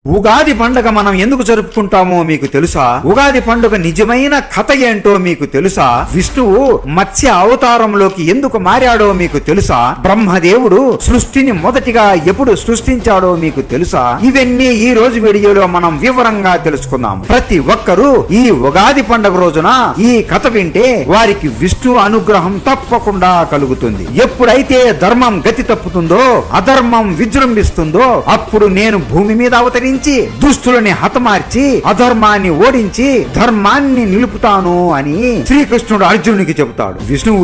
ఉగాది పండుగ మనం ఎందుకు జరుపుకుంటామో మీకు తెలుసా? ఉగాది పండుగ నిజమైన కథ ఏంటో మీకు తెలుసా? విష్ణువు మత్స్య అవతారంలోకి ఎందుకు మారాడో మీకు తెలుసా? బ్రహ్మదేవుడు సృష్టిని మొదటిగా ఎప్పుడు సృష్టించాడో మీకు తెలుసా? ఇవన్నీ ఈ రోజు వీడియోలో మనం వివరంగా తెలుసుకుందాం. ప్రతి ఒక్కరూ ఈ ఉగాది పండుగ రోజున ఈ కథ వింటే వారికి విష్ణు అనుగ్రహం తప్పకుండా కలుగుతుంది. ఎప్పుడైతే ధర్మం గతి తప్పుతుందో, అధర్మం విజృంభిస్తుందో, అప్పుడు నేను భూమి మీద అవతరించి దుష్టులని హతమార్చి అధర్మాన్ని ఓడించి ధర్మాన్ని నిలుపుతాను అని శ్రీకృష్ణుడు అర్జునునికి చెబుతాడు. విష్ణువు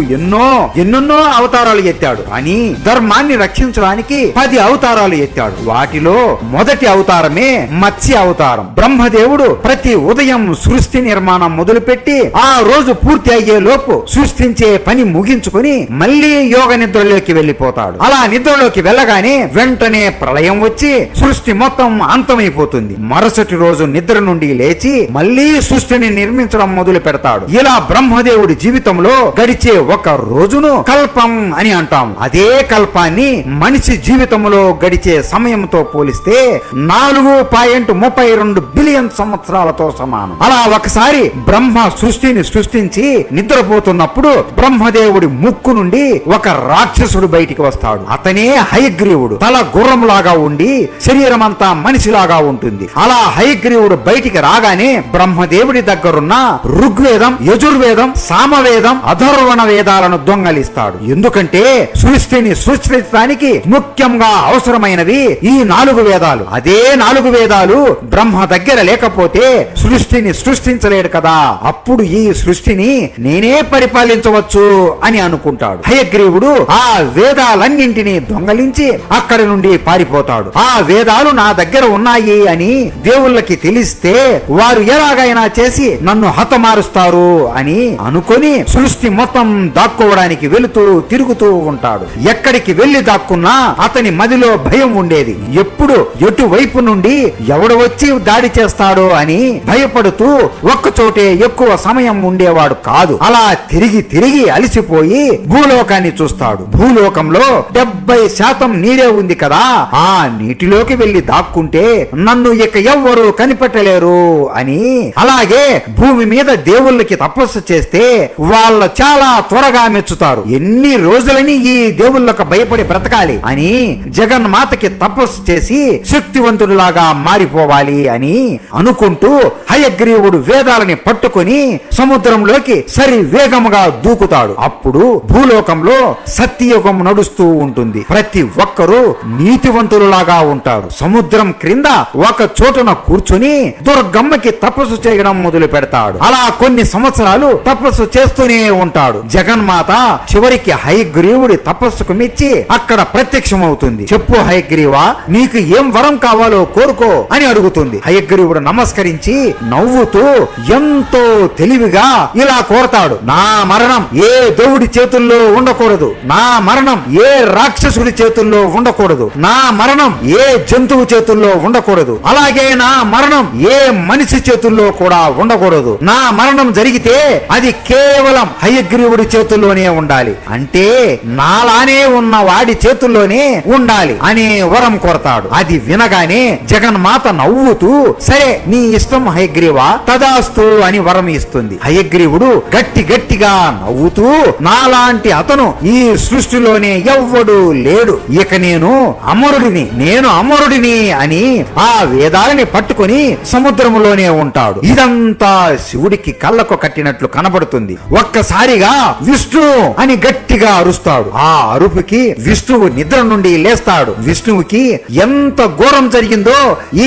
ఎన్నెన్నో అవతారాలు ఎత్తాడు అని ధర్మాన్ని రక్షించడానికి 10 అవతారాలు ఎత్తాడు. వాటిలో మొదటి అవతారమే మత్స్య అవతారం. బ్రహ్మదేవుడు ప్రతి ఉదయం సృష్టి నిర్మాణం మొదలుపెట్టి ఆ రోజు పూర్తి అయ్యే లోపు సృష్టించే పని ముగించుకుని మళ్లీ యోగ నిద్రలోకి వెళ్లిపోతాడు. అలా నిద్రలోకి వెళ్ళగానే వెంటనే ప్రళయం వచ్చి సృష్టి మొత్తం అంతమైపోతుంది. మరుసటి రోజు నిద్ర నుండి లేచి మళ్లీ సృష్టిని నిర్మించడం మొదలు పెడతాడు. ఇలా బ్రహ్మదేవుడి జీవితంలో గడిచే ఒక రోజును కల్పం అని అంటాం. అదే కల్పాన్ని మనిషి జీవితంలో గడిచే సమయంతో పోలిస్తే 4.32 బిలియన్ సంవత్సరాలతో సమానం. అలా ఒకసారి బ్రహ్మ సృష్టిని సృష్టించి నిద్రపోతున్నప్పుడు బ్రహ్మదేవుడి ముక్కు నుండి ఒక రాక్షసుడు బయటికి వస్తాడు. అతనే హయగ్రీవుడు. తల గుర్రంలాగా ఉండి శరీరం అంతా మనిషిలాగా ఉంటుంది. అలా హయగ్రీవుడు బయటికి రాగానే బ్రహ్మదేవుడి దగ్గరున్న ఋగ్వేదం, యజుర్వేదం, సామవేదం, అథర్వణ వేదాలను దొంగలిస్తాడు. ఎందుకంటే సృష్టిని సృష్టించడానికి ముఖ్యంగా అవసరమైనవి ఈ 4 వేదాలు. అదే 4 వేదాలు బ్రహ్మ దగ్గర లేకపోతే సృష్టిని సృష్టించలేడు కదా. అప్పుడు ఈ సృష్టిని నేనే పరిపాలించవచ్చు అని అనుకుంటాడు. హయగ్రీవుడు ఆ వేదాలన్నింటినీ దొంగలించి అక్కడి నుండి పారిపోతాడు. ఆ వేదాలు నా దగ్గర ఉన్నాయి అని దేవుళ్ళకి తెలిస్తే వారు ఎలాగైనా చేసి నన్ను హతమారుస్తారు అని అనుకొని సృష్టి మొత్తం దాక్కోవడానికి వెళుతూ తిరుగుతూ ఉంటాడు. ఎక్కడికి వెళ్లి దాక్కున్నా అతని మదిలో భయం ఉండేది. ఎప్పుడు ఎటువైపు నుండి ఎవడు వచ్చి దాడి చేస్తాడో అని భయపడుతూ ఒక్కచోటే ఎక్కువ సమయం ఉండేవాడు కాదు. అలా తిరిగి అలిసిపోయి భూలోకాన్ని చూస్తాడు. భూలోకంలో 70% నీరే ఉంది కదా. ఆ నీటిలోకి వెళ్లి దాక్కుంటే నన్ను ఇక ఎవ్వరూ కనిపెట్టలేరు అని. అలాగే భూమి మీద దేవుళ్ళకి తపస్సు చేస్తే వాళ్ళు చాలా త్వరగా మెచ్చుతారు. ఎన్ని రోజులని ఈ దేవుళ్ళకు భయపడి బ్రతకాలి అని జగన్మాతకి తపస్సు చేసి శక్తివంతుడిలాగా మారిపోవాలి అని అనుకుంటూ హయగ్రీవుడు వేదాలని పట్టుకొని సముద్రంలోకి సరి వేగముగా దూకుతాడు. అప్పుడు భూలోకంలో సత్యయుగం నడుస్తూ ఉంటుంది. ప్రతి ఒక్కరూ నీతివంతులులాగా ఉంటారు. సముద్రం క్రింద ఒక చోటున కూర్చుని దుర్గమ్మకి తపస్సు చేయడం మొదలు పెడతాడు. అలా కొన్ని సంవత్సరాలు తపస్సు చేస్తూనే ఉంటాడు. జగన్మాత చివరికి హయగ్రీవుడి తపస్సుకు మెచ్చి అక్కడ ప్రత్యక్షమవుతుంది. చెప్పు హయగ్రీవా, నీకు ఏం వరం కావాలో కోరుకో అని అడుగుతుంది. హయగ్రీవుడు నమస్కరించి నవ్వుతూ ఎంతో తెలివిగా ఇలా కోరతాడు. నా మరణం ఏ దేవుడి చేతుల్లో ఉండకూడదు. నా మరణం ఏ రాక్షసుడి చేతుల్లో ఉండకూడదు. నా మరణం ఏ జంతువు చేతుల్లో ఉండకూడదు. అలాగే నా మరణం ఏ మనిషి చేతుల్లో కూడా ఉండకూడదు. నా మరణం జరిగితే అది కేవలం హయగ్రీవుడి చేతుల్లోనే ఉండాలి. అంటే నాలానే ఉన్న వాడి చేతుల్లోనే ఉండాలి అనే వరం కోరతాడు. అది వినగానే జగన్మాత నవ్వుతూ సరే నీ ఇష్టం హయగ్రీవా, తదాస్తు అని వరం ఇస్తుంది. హయగ్రీవుడు గట్టిగా నవ్వుతూ నాలాంటి అతను ఈ సృష్టిలోనే ఎవ్వడు లేడు. ఇక నేను అమరుడిని అని ఆ వేదాలని పట్టుకొని సముద్రములోనే ఉంటాడు. ఇదంతా శివుడికి కళ్ళకు కట్టినట్లు కనబడుతుంది. ఒక్కసారిగా విష్ణు అని గట్టిగా అరుస్తాడు. ఆ అరుపుకి విష్ణువు నిద్ర నుండి లేస్తాడు. విష్ణువుకి ఎంత ఘోరం జరిగిందో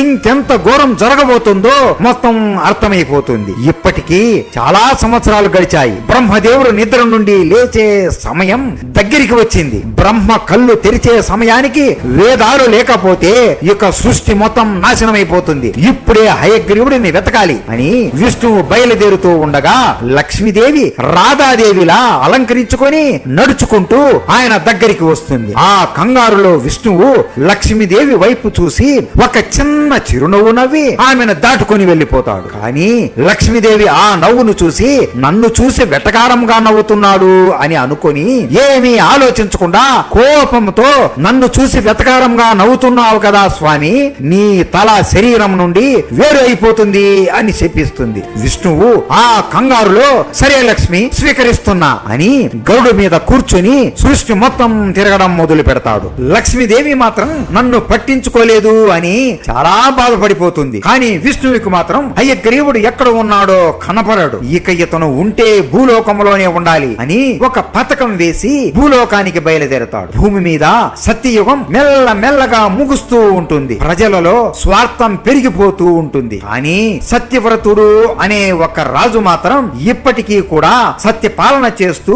ఇంకెంత ఘోరం జరగబోతుందో మొత్తం అర్థమైపోతుంది. ఇప్పటికీ చాలా సంవత్సరాలు గడిచాయి. బ్రహ్మదేవుడు నిద్ర నుండి లేచే సమయం దగ్గరికి వచ్చింది. బ్రహ్మ కళ్ళు తెరిచే సమయానికి వేదాలు లేకపోతే ఇక సృష్టి మొత్తం నాశనమైపోతుంది. ఇప్పుడే హయగ్రీవుడిని వెతకాలి అని విష్ణువు బయలుదేరుతూ ఉండగా లక్ష్మీదేవి రాధాదేవిలా అలంకరించుకొని నడుచుకుంటూ ఆయన దగ్గరికి వస్తుంది. ఆ కంగారులో విష్ణువు లక్ష్మీదేవి వైపు చూసి ఒక చిన్న చిరునవ్వు నవ్వి ఆమెను దాటుకొని వెళ్లిపోతాడు. కానీ లక్ష్మీదేవి ఆ నవ్వును చూసి నన్ను చూసి వెటకారంగా నవ్వుతున్నాడు అని అనుకొని ఏమీ ఆలోచించకుండా కోపంతో నన్ను చూసి వెటకారంగా నవ్వుతున్నావు కదా స్వామి, నీ నీ తల శరీరం నుండి వేరు అయిపోతుంది అని చెప్పిస్తుంది. విష్ణువు ఆ కంగారులో సరే లక్ష్మి స్వీకరిస్తున్నా అని గరుడు మీద కూర్చొని సృష్టి మొత్తం తిరగడం మొదలు పెడతాడు. లక్ష్మీదేవి మాత్రం నన్ను పట్టించుకోలేదు అని చాలా బాధపడిపోతుంది. కానీ విష్ణువుకి మాత్రం హయగ్రీవుడు ఎక్కడ ఉన్నాడో కనపడడు. ఇక ఇతను ఉంటే భూలోకంలోనే ఉండాలి అని ఒక పథకం వేసి భూలోకానికి బయలుదేరతాడు. భూమి మీద సత్యయుగం మెల్ల మెల్లగా ముగుస్తూ ఉంటుంది. ప్రజలలో స్వార్థం పెరిగిపోతూ ఉంటుంది. కానీ సత్యవ్రతుడు అనే ఒక రాజు మాత్రం ఇప్పటికీ కూడా సత్య పాలన చేస్తూ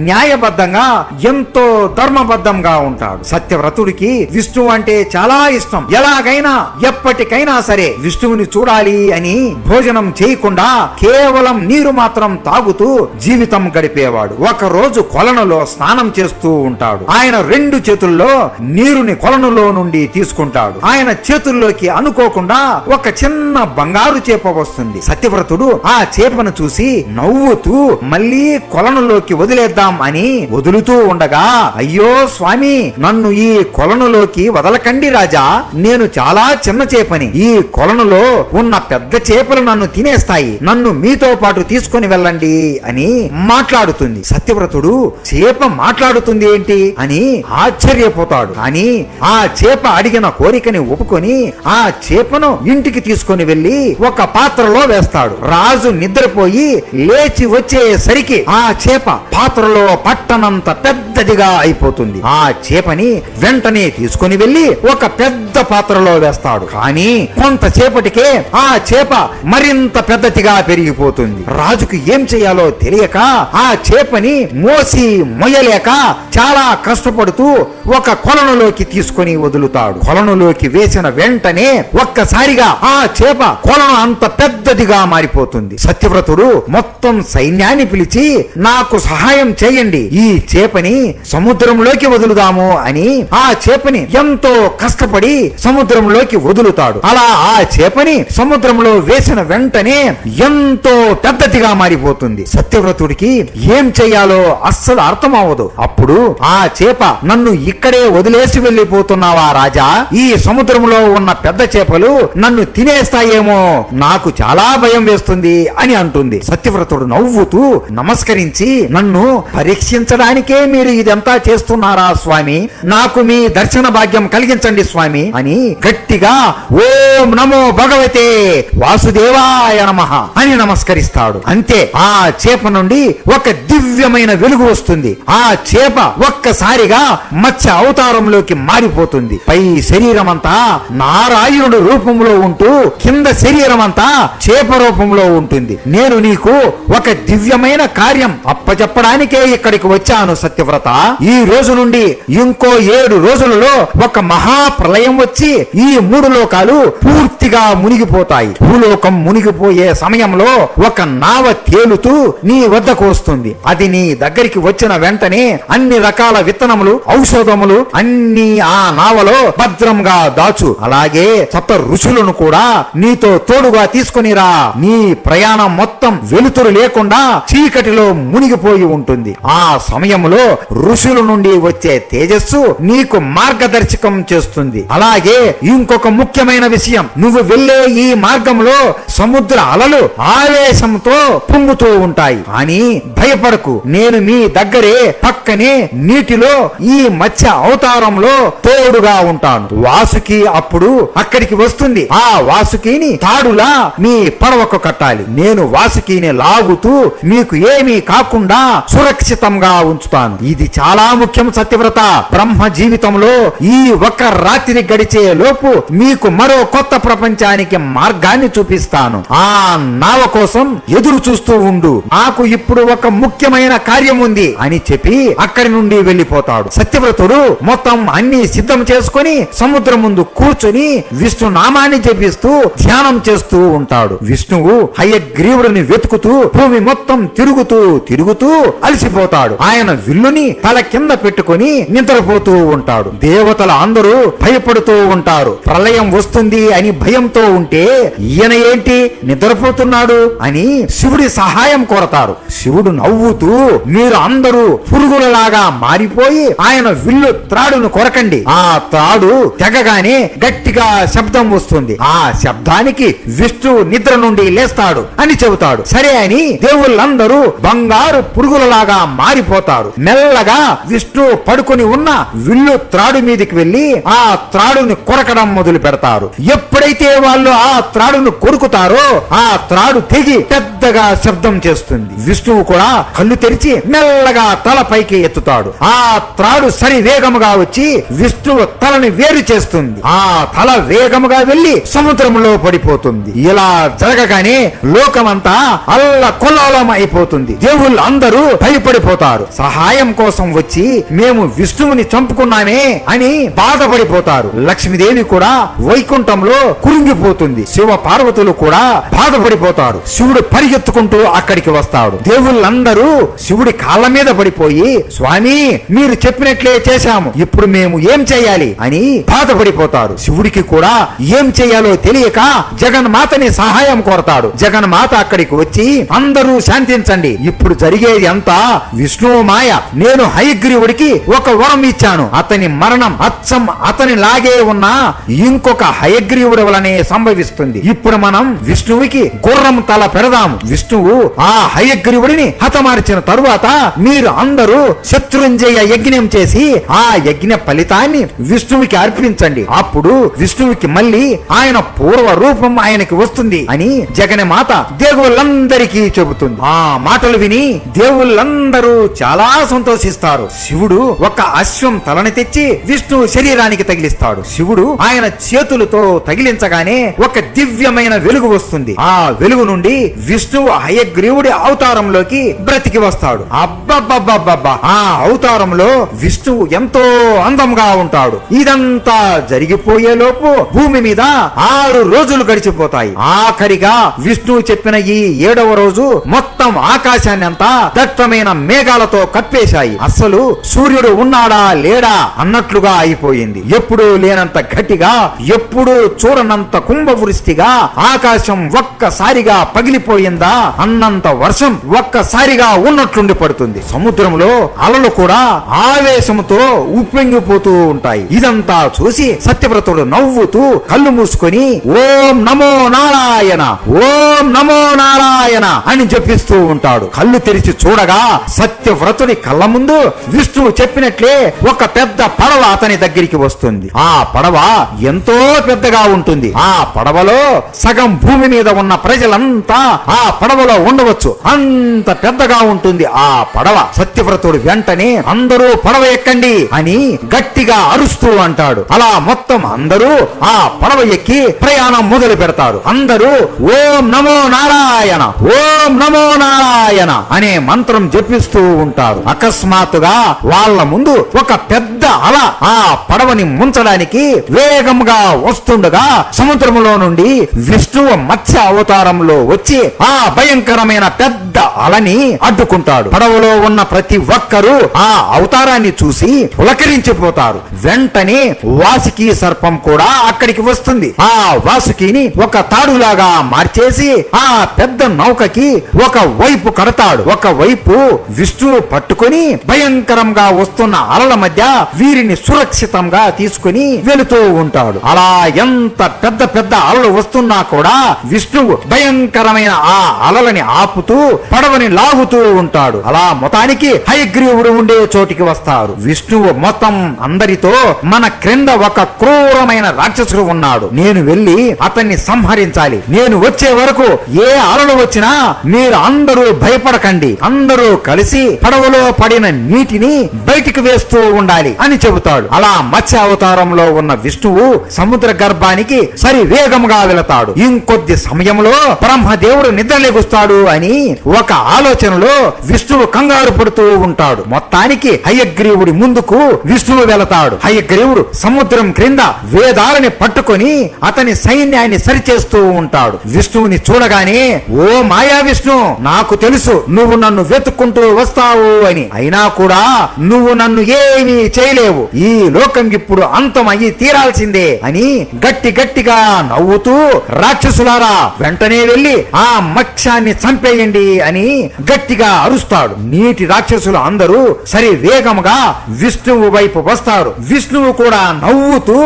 న్యాయబద్ధంగా ఎంతో ధర్మబద్ధంగా ఉంటాడు. సత్యవ్రతుడికి విష్ణువు అంటే చాలా ఇష్టం. ఎలాగైనా ఎప్పటికైనా సరే విష్ణువుని చూడాలి అని భోజనం చేయకుండా కేవలం నీరు మాత్రం తాగుతూ జీవితం గడిపేవాడు. ఒక రోజు కొలనులో స్నానం చేస్తూ ఉంటాడు. ఆయన 2 చేతుల్లో నీరుని కొలనులో నుండి తీసుకుంటాడు. ఆయన చేతుల్లోకి అనుకోకుండా ఒక చిన్న బంగారు చేప వస్తుంది. సత్యవ్రతుడు ఆ చేపను చూసి నవ్వుతూ మళ్ళీ కొలనులోకి వదిలేద్దాం అని వదులుతూ ఉండగా, అయ్యో స్వామి, నన్ను ఈ కొలనులోకి వదలకండి రాజా, నేను చాలా చిన్న చేపని. ఈ కొలనులో ఉన్న పెద్ద చేపలు నన్ను తినేస్తాయి. నన్ను మీతో పాటు తీసుకొని వెళ్ళండి అని మాట్లాడుతుంది. సత్యవ్రతుడు చేప మాట్లాడుతుంది ఏంటి అని ఆశ్చర్యపోతాడు. కానీ ఆ చేప అడిగిన కోరికని ఒప్పుకొని ఆ చేపను ఇంటికి తీసుకొని వెళ్లి ఒక పాత్రలో వేస్తాడు. రాజు నిద్రపోయి లేచి వచ్చేసరికి ఆ చేప పాత్రలో పట్టనంత పెద్దదిగా అయిపోతుంది. ఆ చేపని వెంటనే తీసుకొని వెళ్లి ఒక పెద్ద పాత్రలో వేస్తాడు. కానీ కొంతసేపటికే ఆ చేప మరింత పెద్దదిగా పెరిగిపోతుంది. రాజుకు ఏం చేయాలో తెలియక ఆ చేపని మోసి మొయ్యలేక చాలా కష్టపడుతూ ఒక కొలనులోకి తీసుకొని వదులుతాడు. కొలనులోకి వేసిన వెంటనే ఒక్కసారిగా ఆ చేప కొలను అంత పెద్దదిగా మారిపోతుంది. సత్యవ్రతుడు మొత్తం సైన్యాన్ని పిలిచి నాకు సహాయం చేయండి, ఈ చేపని సముద్రంలోకి వదులుదాము అని ఆ చేపని ఎంతో కష్టపడి సముద్రంలోకి వదులుతాడు. అలా ఆ చేపని సముద్రంలో వేసిన వెంటనే ఎంతో పెద్దదిగా మారిపోతుంది. సత్యవ్రతుడికి ఏం చెయ్యాలో అస్సలు అర్థం అవ్వదు. అప్పుడు ఆ చేప, నన్ను ఇక్కడే వదిలేసి వెళ్ళిపోతున్నావా రాజా, ఈ సముద్రంలో ఉన్న పెద్ద చేపలు నన్ను తినేస్తాయేమో, నాకు చాలా భయం వేస్తుంది అని అంటుంది. సత్యవ్రతుడు నవ్వుతూ నమస్కరించి, నన్ను పరీక్షించడానికే మీరు ఇదంతా చేస్తున్నారా స్వామి, నాకు మీ దర్శన భాగ్యం కలిగించండి స్వామి అని గట్టిగా ఓం నమో భగవతే వాసుదేవాయ నమః అని నమస్కరిస్తాడు. అంతే ఆ చేప నుండి ఒక దివ్యమైన వెలుగు వస్తుంది. ఆ చేప ఒక్కసారిగా మత్స్య అవతారంలోకి మారిపోతుంది. పై శరీరం అంతా నారాయణుడు రూపంలో ఉంటూ కింద శరీరం అంతా చేప రూపంలో ఉంటుంది. నేను నీకు ఒక దివ్యమైన కార్యం అప్పచెప్పడానికే ఇక్కడికి వచ్చాను సత్యవ్రత. ఈ రోజు నుండి ఇంకో 7 రోజులలో ఒక మహాప్రలయం వచ్చి ఈ 3 లోకాలు పూర్తిగా మునిగిపోతాయి. భూలోకం మునిగిపోయే సమయంలో ఒక నావ తేలుతూ నీ వద్దకు వస్తుంది. అది నీ దగ్గరికి వచ్చిన వెంటనే అన్ని రకాల విత్తనములు, ఔషధములు అన్ని ఆ నావలో భద్రంగా దాచు. అలాగే సప్త ఋషులను కూడా నీతో తోడుగా తీసుకునిరా. నీ ప్రయాణం మొత్తం వెలుతురు లేకుండా చీకటిలో మునిగిపోయి ఉంటుంది. ఆ సమయంలో ఋషుల నుండి వచ్చే తేజస్సు నీకు మార్గదర్శకం చేస్తుంది. అలాగే ఇంకొక ముఖ్యమైన విషయం, నువ్వు వెళ్లే ఈ మార్గంలో సముద్ర అలలు ఆవేశంతో పొంగుతూ ఉంటాయి. కానీ భయపడకు, నేను మీ దగ్గరే పక్కనే నీటిలో ఈ మత్స్య అవతారంలో తోడుగా ఉంటాను. వాసుకి అప్పుడు అక్కడికి వస్తుంది. ఆ వాసుకిని తాడులా మీ పడవకు కట్టాలి. నేను వాసుకిని లాగుతూ మీకు ఏమీ కాకుండా సురక్షితంగా ఉంచుతాను. ఇది చాలా ముఖ్యం సత్యవ్రత. బ్రహ్మ జీవితంలో ఈ ఒక్క రాత్రి గడిచే లోపు మీకు మరో కొత్త ప్రపంచానికి మార్గాన్ని చూపిస్తాను. ఆ నావ కోసం ఎదురు చూస్తూ ఉండు. నాకు ఇప్పుడు ఒక ముఖ్యమైన కార్యం ఉంది అని చెప్పి అక్కడి నుండి వెళ్లిపోతాడు. సత్యవ్రతుడు మొత్తం అన్ని సిద్ధం చేసుకుని సముద్రం ముందు కూర్చొని విష్ణు నామాన్ని జపిస్తూ ధ్యానం చేస్తూ ఉంటాడు. విష్ణువు హయగ్రీవుడిని వెతుకుతూ భూమి మొత్తం తిరుగుతూ అలసిపోతాడు. ఆయన విల్లుని తల కింద పెట్టుకుని నిద్రపోతూ ఉంటాడు. దేవతలు అందరూ భయపడుతూ ఉంటారు. ప్రళయం వస్తుంది అని భయంతో ఉంటే ఈయన ఏంటి నిద్రపోతున్నాడు అని శివుడి సహాయం కోరతారు. శివుడు నవ్వుతూ, మీరు అందరూ పురుగులలాగా మారిపోయి ఆయన విల్లు త్రాడును కొరకండి. ఆ త్రాడు తెగగానే గట్టిగా శబ్దం వస్తుంది. ఆ శబ్దానికి విష్ణువు నిద్ర నుండి లేస్తాడు అని చెబుతాడు. సరే అని దేవుళ్ళందరూ బంగారు పురుగులలాగా మారిపోతారు. మెల్లగా విష్ణువు పడుకొని ఉన్న విల్లు త్రాడు మీదకి వెళ్లి ఆ త్రాడుని కొరకడం మొదలు పెడతారు. ఎప్పుడైతే వాళ్ళు ఆ త్రాడును కొరుకుతారో ఆ త్రాడు తెగి పెద్దగా శబ్దం చేస్తుంది. విష్ణువు కూడా కళ్ళు తెరిచి మెల్లగా తల పైకి ఎత్తుతాడు. ఆ త్రాడు సరి వేగముగా వచ్చి విష్ణువు తలని వేరు చేస్తుంది. ఆ తల వేగముగా వెళ్లి సముద్రంలో పడిపోతుంది. ఇలా జరగగానే లోకమంతా అల్ల కొల్లోలం అయిపోతుంది. దేవుళ్ళు అందరూ భయపడిపోతారు. సహాయం కోసం వచ్చి మేము విష్ణువుని చంపుకున్నామే అని బాధపడిపోతారు. లక్ష్మీదేవి కూడా వైకుంఠంలో కురింగిపోతుంది. శివ పార్వతులు కూడా బాధపడిపోతారు. శివుడు పరిగెత్తుకుంటూ అక్కడికి వస్తాడు. దేవుళ్ళందరూ శివుడి కాళ్ళ మీద పడిపోయి, స్వామి మీరు చెప్పినట్లే చేశాము, ఇప్పుడు మేము ఏం చేయాలి అని బాధపడిపోతారు. శివుడికి కూడా ఏం చేయాలో తెలియక జగన్మాతని సహాయం కోరతాడు. జగన్మాత అక్కడికి వచ్చి, అందరూ శాంతించండి, ఇప్పుడు జరిగేది అంతా విష్ణువు మాయ. నేను హయగ్రీవుడికి ఒక వరం ఇచ్చాను. అతని మరణం అచ్చం అతని లాగే ఉన్న ఇంకొక హయగ్రీవుడి వలనే సంభవిస్తుంది. ఇప్పుడు మనం విష్ణువుకి గుర్రం తల పెడదాము. విష్ణువు ఆ హయగ్రీవుడిని హతమార్చిన తరువాత మీరు అందరూ శత్రుంజయ యజ్ఞం చేసి ఆ యజ్ఞ ఫలితాన్ని విష్ణువుకి అర్పించండి. అప్పుడు విష్ణువుకి మళ్ళీ ఆయన పూర్వ రూపం ఆయనకి వస్తుంది అని జగన్మాత దేవుళ్ళందరికీ చెబుతుంది. ఆ మాటలు విని దేవుళ్ళందరూ చాలా సంతోషిస్తారు. శివుడు ఒక అశ్వం తలని తెచ్చి విష్ణువు శరీరానికి తగిలిస్తాడు. శివుడు ఆయన చేతులతో తగిలించగానే ఒక దివ్యమైన వెలుగు వస్తుంది. ఆ వెలుగు నుండి విష్ణువు హయగ్రీవుడి అవతారంలోకి బ్రతికి వస్తాడు. అబ్బబ్బబ్బబ్బబ్బా, ఆ అవతారంలో విష్ణువు ఎంతో అందంగా ఉంటాడు. ఇదంతా జరిగిపోయే లోపు భూమి మీద 6 రోజులు గడిచిపోతాయి. ఆఖరిగా విష్ణువు చెప్పిన ఈ 7వ రోజు మొత్తం ఆకాశాన్ని అంతా దట్టమైన మేఘాలతో కప్పేశాయి. అసలు సూర్యుడు ఉన్నాడా లేడా అన్నట్లుగా అయిపోయింది. ఎప్పుడూ లేనంత గట్టిగా, ఎప్పుడూ చూడనంత కుంభవృష్టిగా ఆకాశం ఒక్కసారిగా పగిలిపోయిందా అన్నంత వర్షం ఒక్కసారిగా ఉన్నట్లుండి పడుతుంది. సముద్రంలో అలలు కూడా ఆవేశంతో ఉప్పొంగిపోతూ ఉంటాయి. ఇదంతా చూసి సత్యవ్రతుడు నవ్వుతూ కళ్ళు మూసుకొని ఓం నమో నారాయణ, ఓం నమో నారాయణ అని జపిస్తూ ఉంటాడు. కళ్ళు తెరిచి చూడగా సత్యవ్రతుడి కళ్ళ ముందు విష్ణువు చెప్పినట్లే ఒక పెద్ద పడవ అతని దగ్గరికి వస్తుంది. ఆ పడవ ఎంతో పెద్దగా ఉంటుంది. ఆ పడవలో సగం భూమి మీద ఉన్న ప్రజలంతా ఆ పడవలో ఉండవచ్చు, అంత పెద్దగా ఉంటుంది ఆ పడవ. సత్యవ్రతుడు వెంటనే అందరూ పడవ ఎక్కండి అని గట్టిగా అరుస్తూ అంటాడు. అలా మొత్తం అందరూ ఆ పడవ ఎక్కి ప్రయాణం మొదలు పెడతారు. అందరూ ఓం నమో నారాయణ, ఓం నమో నారాయణ అనే మంత్రం జపిస్తూ ఉంటారు. అకస్మాత్తుగా వాళ్ళ ముందు ఒక పెద్ద అల ఆ పడవని ముంచడానికి వేగంగా వస్తుండగా సముద్రంలో నుండి విష్ణువు మత్స్య అవతారంలో వచ్చి ఆ భయంకరమైన పెద్ద అలని అడ్డుకుంటాడు. పడవలో ఉన్న ప్రతి ఒక్కరూ ఆ అవతారాన్ని చూసి పులకరించిపోతారు. వెంటనే వాసుకి సర్పం కూడా అక్కడికి వస్తుంది. ఆ వాసుకిని ఒక తాడులాగా మార్చేసి ఆ పెద్ద నౌకకి ఒక వైపు కడతాడు. ఒక వైపు విష్ణువు పట్టుకొని భయంకరంగా వస్తున్న అలల మధ్య వీరిని సురక్షితంగా తీసుకుని వెళుతూ ఉంటాడు. అలా ఎంత పెద్ద పెద్ద అలలు వస్తున్నా కూడా విష్ణువు భయంకరమైన ఆ అలలని ఆపుతూ పడవని లాగుతూ ఉంటాడు. అలా మొత్తానికి హయగ్రీవుడు ఉండే చోటికి వస్తారు. విష్ణువు మొత్తం అందరితో, మన క్రింద ఒక క్రూరమైన రాక్షసుడు ఉన్నాడు, నేను వెళ్లి అతన్ని సంహరించాలి. నేను వచ్చే వరకు ఏ అలలు వచ్చినా మీరు అందరూ భయపడకండి, అందరూ కలిసి పడవలో పడిన నీటిని బయటికి వేస్తూ ఉండాలి అని చెబుతాడు. అలా మత్స్య అవతారంలో ఉన్న విష్ణువు సముద్ర గర్భానికి సరి వేగంగా వెళతాడు. ఇంకొద్ది సమయంలో బ్రహ్మదేవుడు నిద్రలేగుస్తాడు అని ఒక ఆలోచనలో విష్ణువు కంగారు పడుతూ ఉంటాడు. మొత్తానికి హయగ్రీవుడి ముందుకు విష్ణువు వెళతాడు. హయగ్రీవుడు సముద్రం క్రింద వేదాలని పట్టుకొని అతని సైన్యాన్ని సరిచేస్తూ ఉంటాడు. విష్ణువుని చూడగానే, ఓ మాయా విష్ణు, నాకు తెలుసు నువ్వు నన్ను వెతుక్కుంటూ వస్తావు అని. అయినా అయినా కూడా నువ్వు నన్ను ఏమీ చేయలేవు, ఈ లోకం ఇప్పుడు అంతం అయ్యి తీరాల్సిందే అని గట్టిగా నవ్వుతూ, రాక్షసులారా వెంటనే వెళ్లి ఆ మత్స్యాన్ని చంపేయండి అని గట్టిగా అరుస్తాడు. నీటి రాక్షసులు అందరూ సరి వేగముగా విష్ణువు వైపు వస్తారు. విష్ణువు కూడా నవ్వుతూ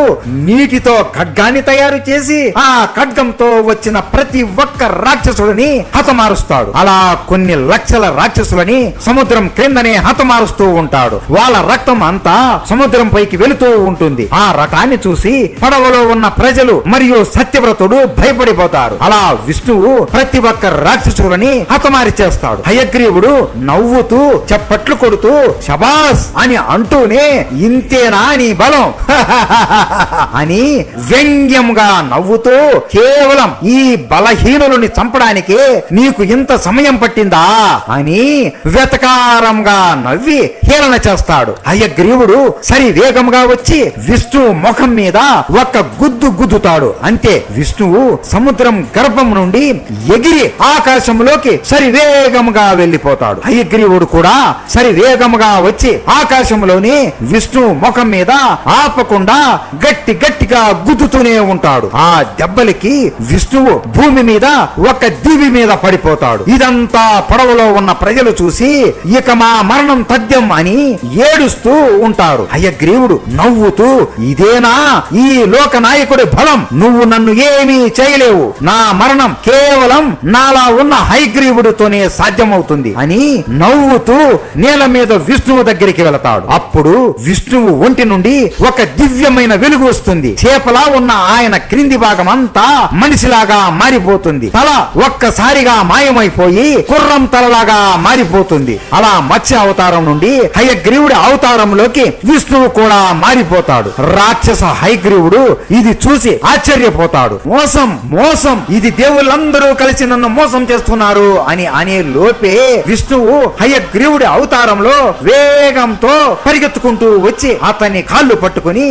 నీటితో ఖడ్గాన్ని తయారు చేసి ఆ ఖడ్గంతో వచ్చిన ప్రతి ఒక్క రాక్షసుడిని హతమారుస్తాడు. అలా కొన్ని లక్షల రాక్షసులని సముద్రం క్రిందనే హతమారుస్తూ ఉంటాడు. వాళ్ళ రక్తం అంతా సముద్రం పైకి వెళుతూ ఉంటుంది. ఆ రకాన్ని చూసి పడవలో ఉన్న ప్రజలు మరియు సత్యవ్రతుడు భయపడిపోతారు. అలా విష్ణువు ప్రతి ఒక్క రాక్షసులని హతమారి చేస్తాడు. హయగ్రీవుడు నవ్వుతూ చప్పట్లు కొడుతూ శబాస్ అని అంటూనే, ఇంతేనా నీ బలం అని వ్యంగ్యంగా నవ్వుతూ, కేవలం ఈ బలహీనులని చంపడానికే నీకు ఇంత సమయం పట్టిందా అని వెతకారంగా నవ్వి హేళన చేస్తాడు. హయగ్రీవుడు సరి వేగంగా వచ్చి విష్ణువు ముఖం మీద ఒక గుద్దుతాడు. అంతే, విష్ణువు సముద్రం గర్భం నుండి ఎగిరి ఆకాశంలోకి సరి వేగంగా వెళ్లిపోతాడు. హయగ్రీవుడు కూడా సరి వేగంగా వచ్చి ఆకాశంలోని విష్ణువు ముఖం మీద ఆపకుండా గట్టిగా గుద్దుతూనే ఉంటాడు. ఆ దెబ్బలకి విష్ణువు భూమి మీద ఒక దివి మీద పడిపోతాడు. ఇదంతా పడవలో ఉన్న ప్రజలు చూసి ఇక మా మరణం తథ్యం అని ఏడుస్తూ ఉంటారు. హయగ్రీవుడు నవ్వుతూ, ఇదేనా ఈ లోక నాయకుడి బలం, నువ్వు నన్ను ఏమీ చేయలేవు, నా మరణం కేవలం నాలా ఉన్న హయగ్రీవుడితోనే సాధ్యమవుతుంది అని నవ్వుతూ నేల మీద విష్ణువు దగ్గరికి వెళతాడు. అప్పుడు విష్ణువు ఒంటి నుండి ఒక దివ్యమైన వెలుగు వస్తుంది. చేపలా ఉన్న ఆయన క్రింది భాగం అంతా మనిషిలాగా మారిపోతుంది. తల ఒక్కసారిగా మాయమైపోయి కుర్రం తలలాగా మారిపోతుంది. అలా మత్స్య అవతారం నుండి హయగ్రీవుడి అవతారంలోకి విష్ణువు కూడా మారిపోతాడు. రాక్షస హయగ్రీవుడు ఇది చూసి ఆశ్చర్యపోతాడు. మోసం ఇది దేవుళ్ళందరూ కలిసి నన్ను మోసం చేస్తున్నారు అని అనే లోపే విష్ణువు హయగ్రీవుడి అవతారంలో వేగంతో పరిగెత్తుకుంటూ వచ్చి అతన్ని కాళ్ళు పట్టుకుని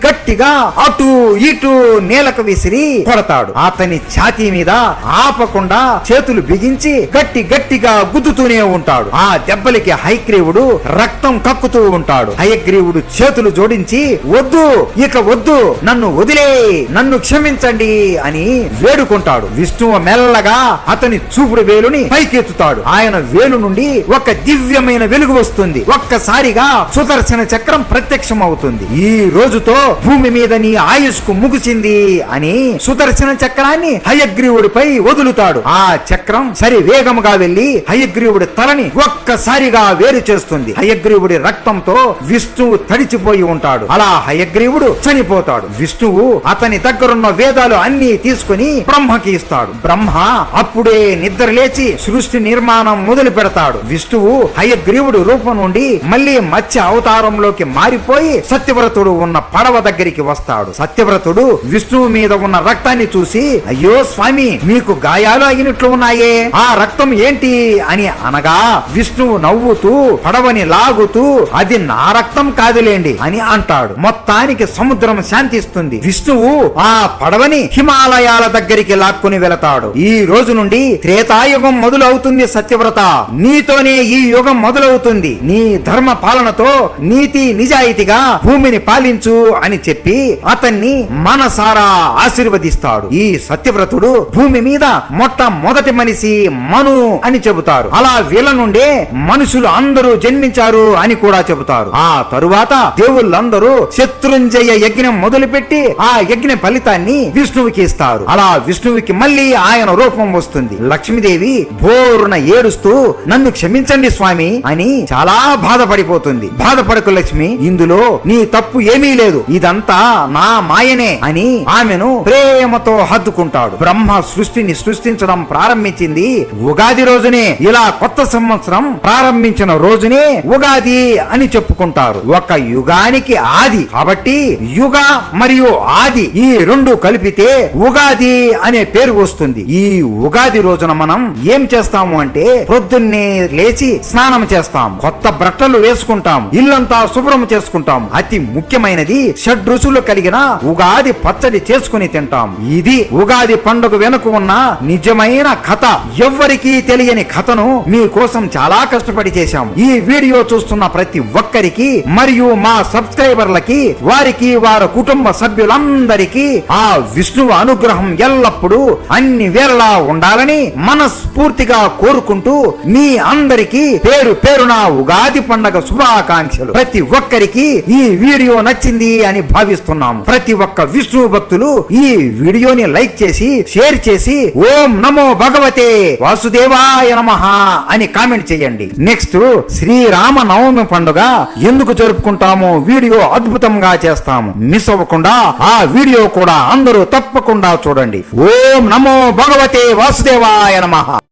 గట్టిగా అటు ఇటు నేలకు విసిరి కొడతాడు. అతని ఛాతీ మీద ఆపకుండా చేతులు బిగించి గట్టిగా గుద్దుతూనే ఉంటాడు. ఆ దెబ్బలకి హయగ్రీవుడు రక్తం కక్కుతూ ఉంటాడు. హయగ్రీవుడు చేతులు జోడించి, ఇక వద్దు నన్ను వదిలే, నన్ను క్షమించండి అని వేడుకుంటాడు. విష్ణువు మెల్లగా అతని చూపుడు వేలుని పైకెత్తుతాడు. ఆయన వేలు నుండి ఒక దివ్యమైన వెలుగు వస్తుంది. ఒక్కసారిగా సుదర్శన చక్రం ప్రత్యక్షం అవుతుంది. ఈ రోజుతో భూమి మీద నీ ఆయుష్కు ముగిసింది అని సుదర్శన చక్రాన్ని హయగ్రీవుడిపై వదులుతాడు. ఆ చక్రం సరి వేగముగా వెళ్లి హయగ్రీవుడి తలని ఒక్కసారిగా వేరు చేస్తుంది. హయగ్రీవుడి రక్తంతో విష్ణువు తడిచిపోయి ఉంటాడు. అలా హయగ్రీవుడు చనిపోతాడు. విష్ణువు అతని దగ్గరున్న వేదాలు అన్ని తీసుకుని బ్రహ్మకి ఇస్తాడు. బ్రహ్మ అప్పుడే నిద్ర లేచి సృష్టి నిర్మాణం మొదలు పెడతాడు. విష్ణువు హయగ్రీవుడు రూపం నుండి మళ్ళీ మత్స్య అవతారంలోకి మారిపోయి సత్యవ్రతుడు ఉన్న పడవ దగ్గరికి వస్తాడు. సత్యవ్రతుడు విష్ణువు మీద ఉన్న రక్తాన్ని చూసి, అయ్యో స్వామి, మీకు గాయాలు అయినట్లు ఉన్నాయే, ఆ రక్తం ఏంటి అని అనగా విష్ణువు నవ్వుతూ పడవని లాగుతూ, అది నా రక్తం కాదులేండి అని అంటాడు. మొత్తానికి సముద్రం శాంతిస్తుంది. విష్ణువు ఆ పడవని హిమాలయాల దగ్గరికి లాక్కుని వెళతాడు. ఈ రోజు నుండి త్రేతాయుగం మొదలవుతుంది. సత్యవ్రత, నీతోనే ఈ యుగం మొదలవుతుంది. నీ ధర్మ పాలనతో నీతి నిజాయితీగా భూమిని పాలించు అని చెప్పి అతన్ని మనసారా ఆశీర్వదిస్తాడు. ఈ సత్యవ్రతుడు భూమి మీద మొట్టమొదటి మనిషి మను అని చెబుతారు. అలా వీళ్ళ నుండే మనుషులు అందరూ జన్మించారు అని కూడా చెబుతారు. ఆ తరువాత దేవుళ్ళందరూ శత్రుంజయ యజ్ఞం మొదలుపెట్టి ఆ యజ్ఞ ఫలితాన్ని విష్ణువుకి ఇస్తారు. అలా విష్ణువుకి మళ్ళీ ఆయన రూపం వస్తుంది. లక్ష్మీదేవి బోరున ఏడుస్తూ, నన్ను క్షమించండి స్వామి అని చాలా బాధపడిపోతుంది. బాధపడకు లక్ష్మి, ఇందులో నీ తప్పు ఏమీ లేదు, ఇదంతా నా మాయనే అని ఆమెను ప్రేమతో హత్తుకుంటాడు. బ్రహ్మ సృష్టిని సృష్టించడం ప్రారంభించింది ఉగాది రోజునే. ఇలా కొత్త సంవత్సరం ప్రారంభించిన రోజునే ఉగాది అని చెప్పుకుంటారు. ఒక యుగానికి ఆది కాబట్టి యుగ మరియు ఆది ఈ రెండు కలిపితే ఉగాది అనే పేరు వస్తుంది. ఈ ఉగాది రోజున మనం ఏం చేస్తాము అంటే పొద్దున్నే లేచి స్నానం చేస్తాం, కొత్త బట్టలు వేసుకుంటాం, ఇల్లంతా శుభ్రం చేసుకుంటాం. అతి ముఖ్యమైనది షడ్రుచులు కలిగిన ఉగాది పచ్చడి చేసుకుని తింటాం. ఇది ఉగాది పండుగ వెనుక ఉన్న నిజమైన కథ. ఎవ్వరికీ తెలియని కథను మీ కోసం చాలా కష్టపడి చేశాం. ఈ వీడియో చూస్తున్న ప్రతి ఒక్కరికి మరియు మా సబ్స్క్రైబర్లకి, వారికి వారి కుటుంబ సభ్యులందరికీ ఆ విష్ణువు అనుగ్రహం ఎల్లప్పుడూ అన్ని వేళలా ఉండాలని మనస్ఫూర్తిగా కోరుకుంటూ మీ అందరికీ పేరు పేరున ఉగాది పండగ శుభాకాంక్షలు. ప్రతి ఒక్కరికి ఈ వీడియో నచ్చింది అని భావిస్తున్నాము. ప్రతి ఒక్క విష్ణు భక్తులు ఈ వీడియోని లైక్ చేసి, షేర్ చేసి ఓం నమో భగవతే వాసుదేవాయ నమః అని కామెంట్ చేయండి. నెక్స్ట్ శ్రీరామ నవమి పండుగ ఎందుకు జరుపుకుంటామో వీడియో అద్భుతంగా చేస్తాము. మిస్ అవ్వకుండా ఆ వీడియో కూడా అందరూ తప్పకుండా చూడండి. ఓం నమో భగవతే వాసుదేవాయ నమః.